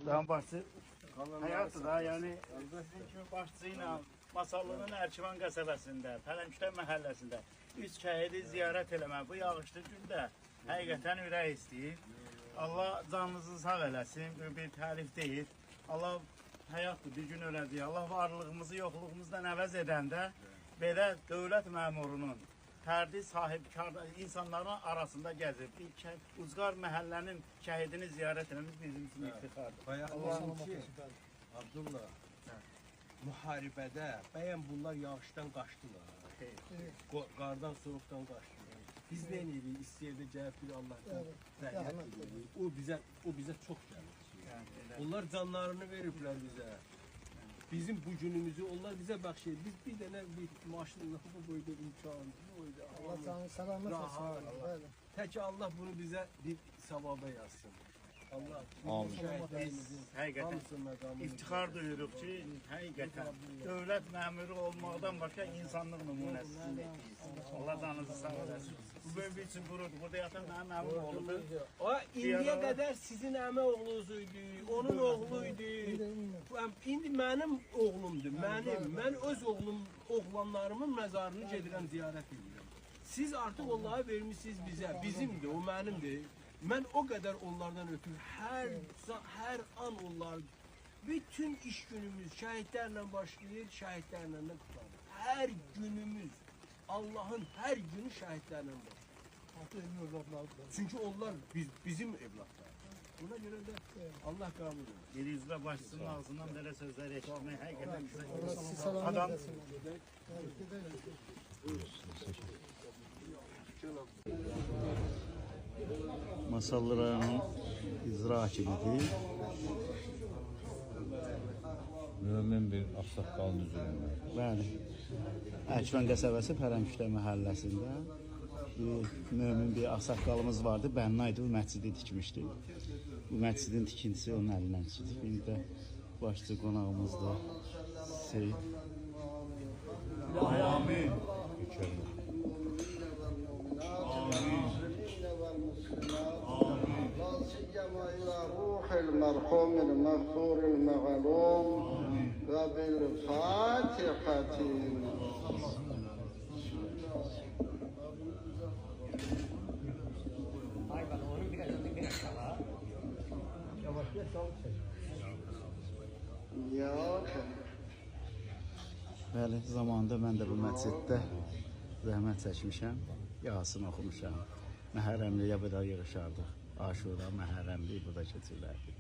Dağın başçı hayatı da yani sizin kimi başçıyla Masallının Ərkivan qəsəbəsində, Pələnkütə məhəlləsində 3 şəhidi ziyarət eləmək bu yağışlı gündə həqiqətən ürək istəyir. Allah canınızı sağ eləsin, bir tərif deyil. Allah həyatdır, bir gün öləcək. Allah varlığımızı, yoxluğumuzdan əvəz edəndə belə dövlət məmurunun fərdi sahibkar insanların arasında gəzib, Ucqar məhəllənin şəhidini ziyarət etmemiz bizim üçün iftixardır. Abdullah, müharibədə bəyən bunlar yağışdan qaçdılar. Qardan, soğukdan qaçdılar. Biz nə edirik? İstəyirdə gəlib bir Allah'tan rəhmət edirik. O bizə çox gəlir. Onlar canlarını veriblər bizə. Bizim bu günümüzü onlar bizə bəxş edir. Biz bir dənə bir maşınla bu boyda imkan, bu boyda Allah canı salamat olsun. Tək Allah bunu bizə bir savaba yazsın. Allah həqiqətən iftixar duyuruq ki, həqiqətən dövlət məmuru olmaqdan başqa insanlıq nümunəsini etdiniz. Allah canınızı sağ eləsin. Bu bölgü üçün qururdu. Burada yatan mənim əmim oğludur. O indiyə qədər sizin əmə oğlunuzuydu, onun oğluydu. İndi mənim oğlumdur. Mən öz oğlanlarımın məzarını gedirəm ziyarət edirəm. Siz artıq onları vermişsiniz bizə. Bizimdir, o mənimdir. Mən o qədər onlardan ötürü hər an onlar, bütün iş günümüz şəhidlərlə başlayır, şəhidlərlə də qutarır. Hər günümüz, Allahın hər günü şəhidlərlə başlayır. Çünki onlar bizim evlatlardır. Buna görə də Allah qəbul edir. Bir üzrə başçının ağzından belə sözlər eşitmək həqiqətən Siz salamat adam Masallı rayonun icra hakimidir. Mömin bir ağsaqqalın üzründə. Bəli. Ərkivan qəsəbəsi Pələnkütə məhəlləsində mömin bir ağsaqqalımız vardı. Bənna idi, bu məscidi tikmişdi. Bu məscidin tikintisi onun əlindən çıxdı. İndi də başçı qonağımızdır. Seyid. Amin. إلى روح المرحوم المغفور المغلوم وبالفاتحة Bəli, zamanında mən də bu məsciddə zəhmət çəkmişəm, Yasin oxumuşam. Məhərrəmliyə burada yığışardıq. Aşura, məhərrəmlik burada keçirlərdi.